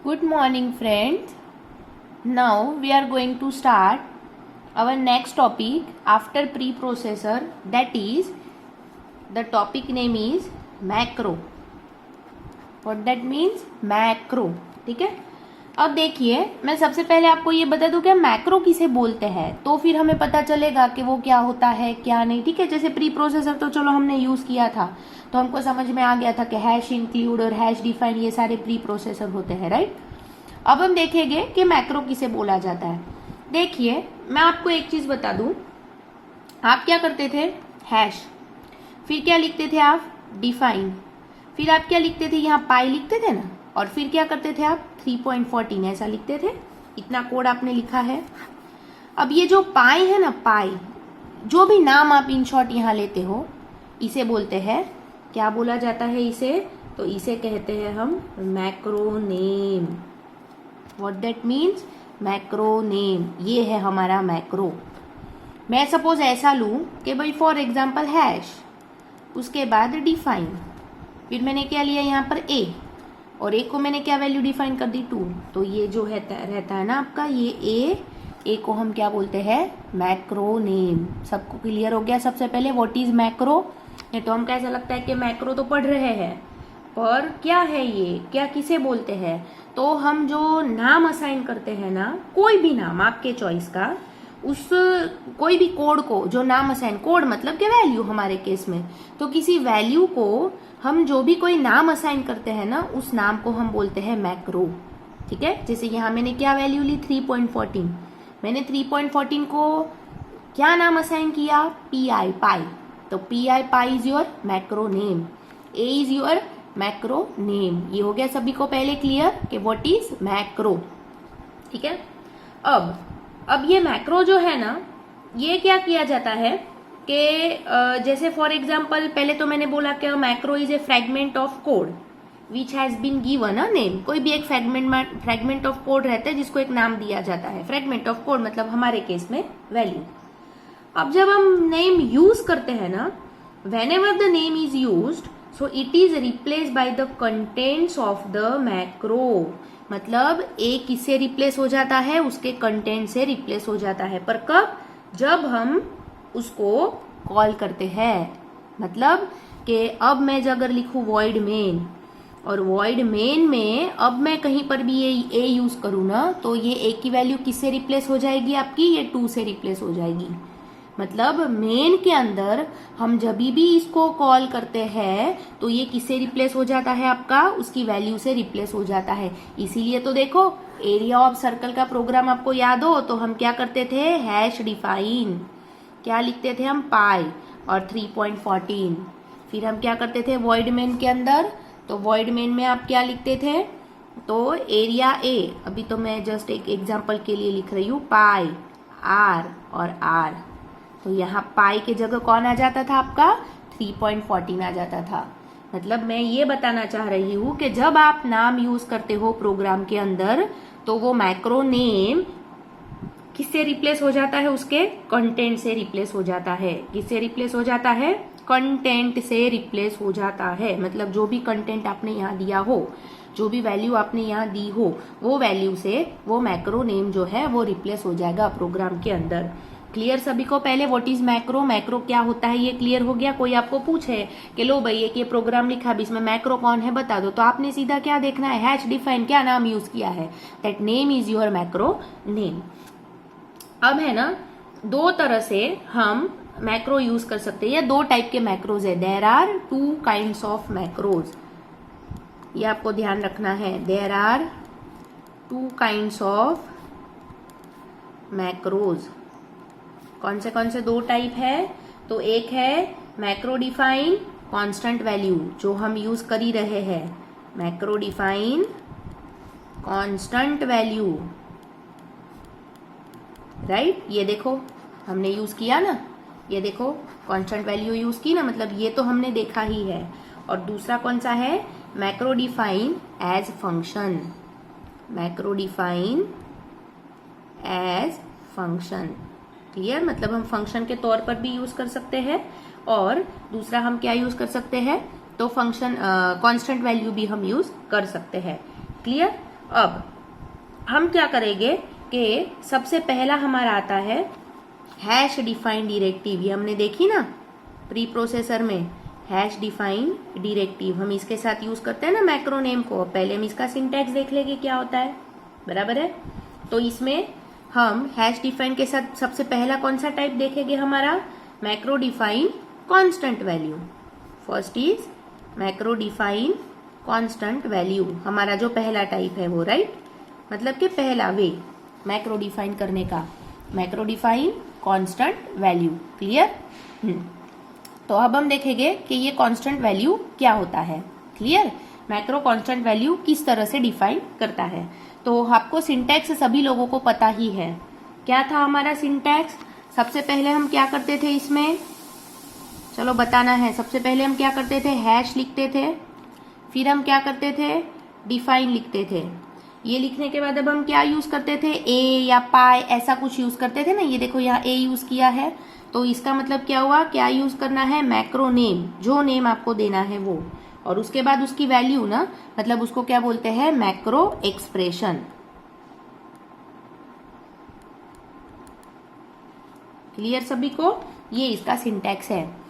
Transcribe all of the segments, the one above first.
Good morning, friends. Now we are going to start our next topic after preprocessor, that is the topic name is macro. What that means? Macro. ठीक है. अब देखिए, मैं सबसे पहले आपको ये बता दूं कि मैक्रो किसे बोलते हैं, तो फिर हमें पता चलेगा कि वो क्या होता है क्या नहीं. ठीक है, जैसे प्री प्रोसेसर तो चलो हमने यूज किया था तो हमको समझ में आ गया था कि हैश इंक्लूड और हैश डिफाइन ये सारे प्री प्रोसेसर होते हैं, राइट. अब हम देखेंगे कि मैक्रो किसे बोला जाता है. देखिए, मैं आपको एक चीज बता दूं. आप क्या करते थे? हैश, फिर क्या लिखते थे आप? डिफाइन, फिर आप क्या लिखते थे? यहाँ पाई लिखते थे ना, और फिर क्या करते थे आप? 3.14 ऐसा लिखते थे. इतना कोड आपने लिखा है. अब ये जो पाई है ना, पाई, जो भी नाम आप इन शॉर्ट यहाँ लेते हो, इसे बोलते हैं, क्या बोला जाता है इसे? तो इसे कहते हैं हम macro name. What that means? Macro name. ये है हमारा मैक्रो. मैं सपोज ऐसा लूं कि भाई फॉर एग्जाम्पल हैश, उसके बाद डिफाइन, फिर मैंने क्या लिया यहाँ पर ए, और ए को मैंने क्या वैल्यू डिफाइन कर दी? 2. तो ये जो रहता है ना आपका, ये ए को हम क्या बोलते हैं? Macro name. सबको क्लियर हो गया? सबसे पहले व्हाट इज मैक्रो. नहीं तो हम कैसा लगता है कि मैक्रो तो पढ़ रहे हैं, पर क्या है ये, क्या किसे बोलते हैं? तो हम जो नाम असाइन करते हैं ना, कोई भी नाम आपके चॉइस का, उस कोई भी कोड को जो नाम असाइन, कोड मतलब कि वैल्यू हमारे केस में, तो किसी वैल्यू को हम जो भी कोई नाम असाइन करते हैं ना, उस नाम को हम बोलते हैं मैक्रो. ठीक है, जैसे यहाँ मैंने क्या वैल्यू ली? 3.14. मैंने 3.14 को क्या नाम असाइन किया? पी पाई. तो P pi is your macro name, A is your macro name. ये हो गया सभी को पहले क्लियर कि व्हाट इज मैक्रो. ठीक है. अब ये मैक्रो जो है ना, ये क्या किया जाता है कि जैसे फॉर एग्जाम्पल, पहले तो मैंने बोला कि macro is a fragment of code which has been given a name. कोई भी एक फ्रेगमेंट ऑफ कोड रहता है जिसको एक नाम दिया जाता है. फ्रेगमेंट ऑफ कोड मतलब हमारे केस में वैल्यू. अब जब हम नेम यूज करते हैं ना, when ever the name is used, so it is replace by the contents of the macro. मतलब ए किससे रिप्लेस हो जाता है? उसके कंटेंट से रिप्लेस हो जाता है. पर कब? जब हम उसको कॉल करते हैं. मतलब कि अब मैं अगर लिखूं वॉइड मेन, और वॉइड मेन में अब मैं कहीं पर भी ये ए यूज करूं ना, तो ये ए की वैल्यू किससे रिप्लेस हो जाएगी आपकी? ये 2 से रिप्लेस हो जाएगी. मतलब मेन के अंदर हम जब भी इसको कॉल करते हैं तो ये किससे रिप्लेस हो जाता है आपका? उसकी वैल्यू से रिप्लेस हो जाता है. इसीलिए तो देखो, एरिया ऑफ सर्कल का प्रोग्राम आपको याद हो तो हम क्या करते थे? Hash define. क्या लिखते थे हम? पाई और 3.14. फिर हम क्या करते थे वॉइड मेन के अंदर? तो वॉइड मेन में आप क्या लिखते थे? तो एरिया ए, अभी तो मैं जस्ट एक एग्जांपल के लिए लिख रही हूँ, पाई आर और आर. तो यहाँ पाई के जगह कौन आ जाता था आपका? 3.14 आ जाता था. मतलब मैं ये बताना चाह रही हूँ कि जब आप नाम यूज करते हो प्रोग्राम के अंदर, तो वो मैक्रो नेम किससे रिप्लेस हो जाता है? उसके कंटेंट से रिप्लेस हो जाता है. किससे रिप्लेस हो जाता है? कंटेंट से रिप्लेस हो जाता है. मतलब जो भी कंटेंट आपने यहाँ दिया हो, जो भी वैल्यू आपने यहाँ दी हो, वो वैल्यू से वो मैक्रो नेम जो है वो रिप्लेस हो जाएगा प्रोग्राम के अंदर. क्लियर सभी को? पहले व्हाट इज मैक्रो, मैक्रो क्या होता है, ये क्लियर हो गया. कोई आपको पूछे कि लो भाई एक ये प्रोग्राम लिखा है, इसमें मैक्रो कौन है बता दो, तो आपने सीधा क्या देखना है? हैश डिफाइन, क्या नाम यूज किया है? That name is your macro name. अब है ना, 2 तरह से हम मैक्रो यूज कर सकते हैं, या 2 टाइप के मैक्रोज है. There are 2 kinds of macros. ये आपको ध्यान रखना है. There are 2 kinds of macros. कौन से 2 टाइप है? तो एक है मैक्रो डिफाइन कांस्टेंट वैल्यू, जो हम यूज कर ही रहे हैं. Macro define constant value, right. ये देखो हमने यूज किया ना, ये देखो कांस्टेंट वैल्यू यूज की ना, मतलब ये तो हमने देखा ही है. और दूसरा कौन सा है? Macro define as function. Macro define as function. Clear? मतलब हम फंक्शन के तौर पर भी यूज कर सकते हैं, और दूसरा हम क्या यूज कर सकते हैं? तो फंक्शन कांस्टेंट वैल्यू भी हम यूज कर सकते हैं. क्लियर? अब हम क्या करेंगे कि सबसे पहला हमारा आता है हैश डिफाइन डायरेक्टिव। ये हमने देखी ना प्री प्रोसेसर में, हैश डिफाइन डायरेक्टिव हम इसके साथ यूज करते हैं ना मैक्रो नेम को। पहले हम इसका सिंटैक्स देख लेंगे क्या होता है, बराबर है। तो इसमें हम हैश डिफाइन के साथ सबसे पहला कौन सा टाइप देखेंगे, हमारा macro define constant value. First is macro define constant value, हमारा जो पहला टाइप है वो, राइट, मतलब कि पहला वे मैक्रो डिफाइन करने का, macro define constant value. Clear? तो अब हम देखेंगे कि ये कांस्टेंट वैल्यू क्या होता है। क्लियर? मैक्रो कांस्टेंट वैल्यू किस तरह से डिफाइन करता है। तो आपको सिंटैक्स सभी लोगों को पता ही है। क्या था हमारा सिंटैक्स? सबसे पहले हम क्या करते थे इसमें, चलो बताना है। सबसे पहले हम क्या करते थे, हैश लिखते थे, फिर हम क्या करते थे, डिफाइन लिखते थे। ये लिखने के बाद अब हम क्या यूज करते थे, ए या पाई ऐसा कुछ यूज करते थे ना। ये देखो यहाँ ए यूज किया है, तो इसका मतलब क्या हुआ, क्या यूज करना है, मैक्रो नेम, जो नेम आपको देना है वो, और उसके बाद उसकी वैल्यू ना, मतलब उसको क्या बोलते हैं, मैक्रो एक्सप्रेशन। क्लियर सभी को? ये इसका सिंटैक्स है।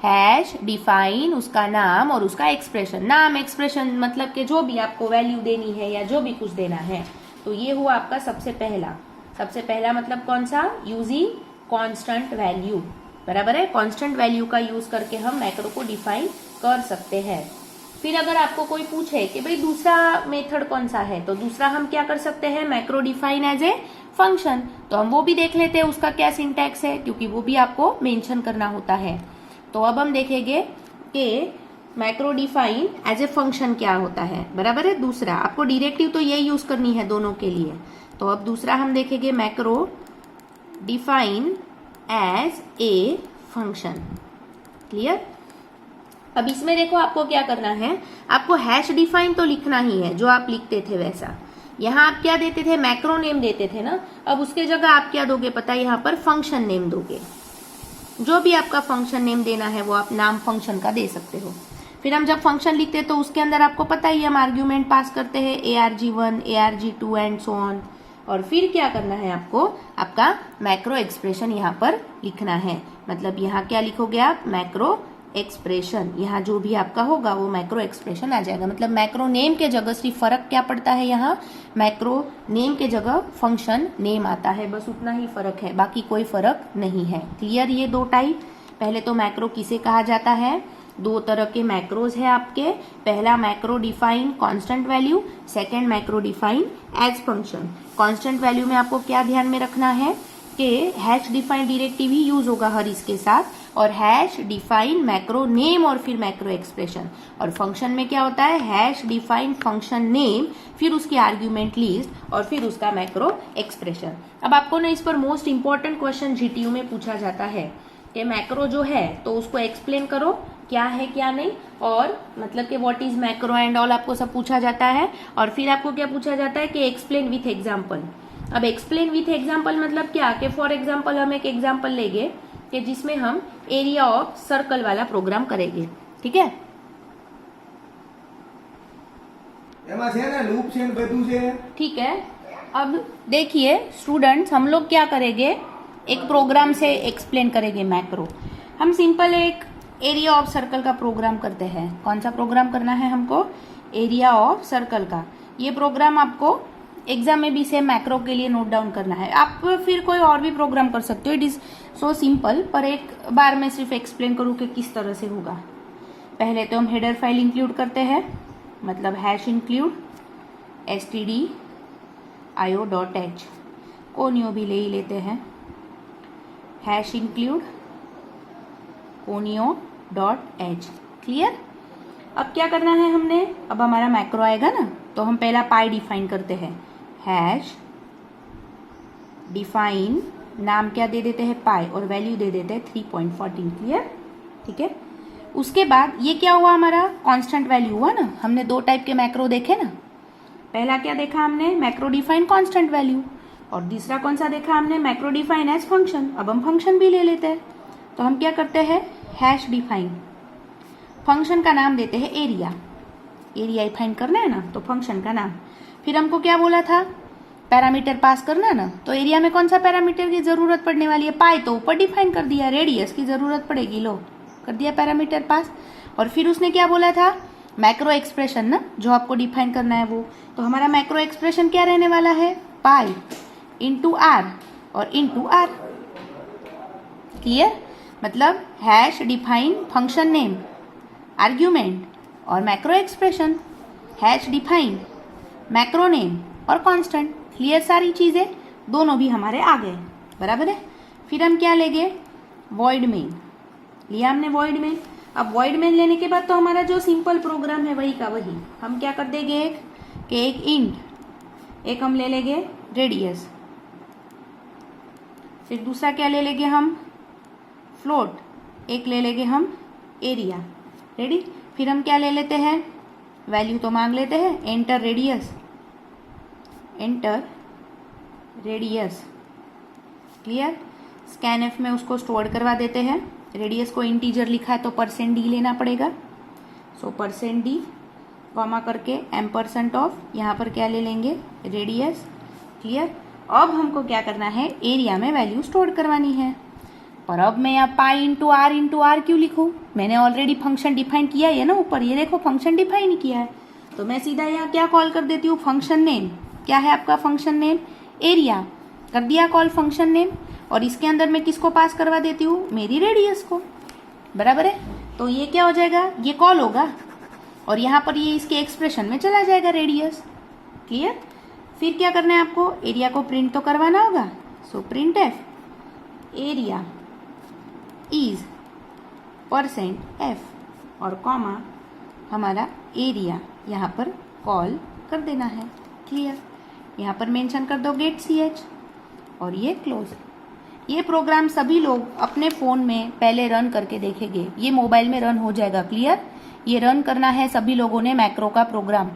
हैश डिफाइन उसका नाम और उसका एक्सप्रेशन। नाम एक्सप्रेशन मतलब कि जो भी आपको वैल्यू देनी है या जो भी कुछ देना है। तो ये हुआ आपका सबसे पहला। सबसे पहला मतलब कौन सा, यूजिंग कांस्टेंट वैल्यू, बराबर है। कांस्टेंट वैल्यू का यूज करके हम मैक्रो को डिफाइन कर सकते हैं। फिर अगर आपको कोई पूछे कि भाई दूसरा मेथड कौन सा है, तो दूसरा हम क्या कर सकते हैं, macro define as a function. तो हम वो भी देख लेते हैं उसका क्या सिंटैक्स है, क्योंकि वो भी आपको मेंशन करना होता है। तो अब हम देखेंगे कि macro define as a function क्या होता है, बराबर है। दूसरा आपको डायरेक्टिव तो ये यूज करनी है दोनों के लिए। तो अब दूसरा हम देखेंगे macro define as a function. Clear? अब इसमें देखो आपको क्या करना है, आपको हैश डिफाइन तो लिखना ही है जो आप लिखते थे वैसा। यहाँ आप क्या देते थे, मैक्रो नेम देते थे ना। अब उसके जगह आप क्या दोगे पता है, यहाँ पर फंक्शन नेम दोगे। जो भी आपका फंक्शन नेम देना है वो आप नाम फंक्शन का दे सकते हो। फिर हम जब फंक्शन लिखते हैं तो उसके अंदर आपको पता ही हम आर्ग्यूमेंट पास करते हैं, arg1 arg2 and so on. और फिर क्या करना है आपको, आपका मैक्रो एक्सप्रेशन यहाँ पर लिखना है। मतलब यहाँ क्या लिखोगे आप, मैक्रो एक्सप्रेशन। यहाँ जो भी आपका होगा वो मैक्रो एक्सप्रेशन आ जाएगा। मतलब मैक्रो नेम के जगह सिर्फ फर्क क्या पड़ता है, यहाँ मैक्रो नेम के जगह फंक्शन नेम आता है, बस उतना ही फर्क है, बाकी कोई फर्क नहीं है। क्लियर? ये दो टाइप। पहले तो मैक्रो किसे कहा जाता है, दो तरह के मैक्रोज है आपके। पहला macro define constant value, second macro define as function. Constant value में आपको क्या ध्यान में रखना है कि हैश डिफाइन डायरेक्टिव ही यूज होगा हर इसके साथ, और हैश डिफाइन मैक्रो नेम और फिर मैक्रो एक्सप्रेशन। और फंक्शन में क्या होता है, हैश डिफाइन फंक्शन नेम, फिर उसकी आर्ग्यूमेंट लिस्ट और फिर उसका मैक्रो एक्सप्रेशन। अब आपको ना इस पर मोस्ट इंपॉर्टेंट क्वेश्चन जीटीयू में पूछा जाता है कि मैक्रो जो है तो उसको एक्सप्लेन करो क्या है क्या नहीं, और मतलब कि what is macro and all आपको सब पूछा जाता है। और फिर आपको क्या पूछा जाता है कि एक्सप्लेन विथ एग्जाम्पल। अब एक्सप्लेन विथ एग्जाम्पल मतलब क्या, कि फॉर एग्जाम्पल हम एक एग्जाम्पल लेंगे कि जिसमें हम एरिया ऑफ सर्कल वाला प्रोग्राम करेंगे। ठीक है? ठीक है। अब देखिए स्टूडेंट्स, हम लोग क्या करेंगे, एक प्रोग्राम से एक्सप्लेन करेंगे मैक्रो। हम सिंपल एक एरिया ऑफ सर्कल का प्रोग्राम करते हैं। कौन सा प्रोग्राम करना है हमको, एरिया ऑफ सर्कल का। ये प्रोग्राम आपको एग्जाम में भी सेम मैक्रो के लिए नोट डाउन करना है। आप फिर कोई और भी प्रोग्राम कर सकते हो, इट इज सो सिंपल। पर एक बार मैं सिर्फ एक्सप्लेन करूँ कि किस तरह से होगा। पहले तो हम हेडर फाइल इंक्लूड करते हैं, मतलब हैश इंक्लूड stdio.h, कोनियो भी ले ही लेते हैं, हैश इंक्लूड कोनियो.h। क्लियर? अब क्या करना है हमने, अब हमारा मैक्रो आएगा ना, तो हम पहला पाई डिफाइन करते हैं। हैश डिफाइन, नाम क्या दे देते हैं, पाई, और वैल्यू दे देते हैं 3.14। क्लियर? ठीक है। उसके बाद ये क्या हुआ, हमारा कांस्टेंट वैल्यू हुआ ना। हमने दो टाइप के मैक्रो देखे ना, पहला क्या देखा हमने, मैक्रो डिफाइन कांस्टेंट वैल्यू, और दूसरा कौन सा देखा हमने, मैक्रो डिफाइन एज फंक्शन। अब हम फंक्शन भी ले लेते हैं। तो हम क्या करते हैं, हैश डिफाइन, फंक्शन का नाम देते हैं एरिया। एरिया फाइंड करना है ना, तो फंक्शन का नाम। फिर हमको क्या बोला था, पैरामीटर पास करना है ना, तो एरिया में कौन सा पैरामीटर की जरूरत पड़ने वाली है, पाई, तो ऊपर डिफाइन कर दिया, रेडियस की जरूरत पड़ेगी, लो कर दिया पैरामीटर पास। और फिर उसने क्या बोला था, मैक्रो एक्सप्रेशन ना, जो आपको डिफाइन करना है वो, तो हमारा मैक्रो एक्सप्रेशन क्या रहने वाला है, पाई इंटू आर और इंटू आर। क्लियर, मतलब hash define function name, argument और macro expression, hash define macro name और कांस्टेंट। क्लियर, सारी चीजें दोनों भी हमारे आ गए, बराबर है। फिर हम क्या लेंगे, वॉइड मेन लिया हमने, वॉइड मेन। अब वॉइड मेन लेने के बाद तो हमारा जो सिंपल प्रोग्राम है वही का वही, हम क्या कर देंगे, एक इंट, एक हम ले लेंगे रेडियस, फिर दूसरा क्या ले लेंगे हम, फ्लोट, एक ले लेंगे हम एरिया। रेडी, फिर हम क्या ले लेते हैं, वैल्यू तो मांग लेते हैं, enter radius, enter radius. Clear, scanf में उसको स्टोर करवा देते हैं। रेडियस को इंटीजर लिखा है तो %d लेना पड़ेगा, सो %d कॉमा करके एम्परसेंट ऑफ, यहाँ पर क्या ले लेंगे, रेडियस। क्लियर, अब हमको क्या करना है, एरिया में वैल्यू स्टोर करवानी है। पर अब मैं यहाँ पाई इंटू आर क्यों लिखूँ, मैंने ऑलरेडी फंक्शन डिफाइन किया है ना ऊपर, ये देखो फंक्शन डिफाइन किया है, तो मैं सीधा यहाँ क्या कॉल कर देती हूँ, फंक्शन नेम। क्या है आपका फंक्शन नेम, एरिया, कर दिया कॉल फंक्शन नेम, और इसके अंदर मैं किसको पास करवा देती हूँ, मेरी रेडियस को, बराबर है। तो ये क्या हो जाएगा, ये कॉल होगा और यहाँ पर ये इसके एक्सप्रेशन में चला जाएगा रेडियस। क्लियर, फिर क्या करना है आपको, एरिया को प्रिंट तो करवाना होगा, so print F area is %f और कॉमा हमारा एरिया यहाँ पर कॉल कर देना है। क्लियर, यहाँ पर मेंशन कर दो गेट ch और ये क्लोज। ये प्रोग्राम सभी लोग अपने फ़ोन में पहले रन करके देखेंगे, ये मोबाइल में रन हो जाएगा। क्लियर, ये रन करना है सभी लोगों ने मैक्रो का प्रोग्राम।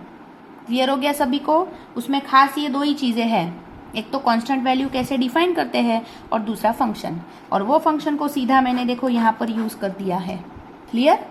क्लियर हो गया सभी को, उसमें खास ये दो ही चीज़ें हैं, एक तो कांस्टेंट वैल्यू कैसे डिफाइन करते हैं और दूसरा फंक्शन, और वो फंक्शन को सीधा मैंने देखो यहाँ पर यूज़ कर दिया है। क्लियर।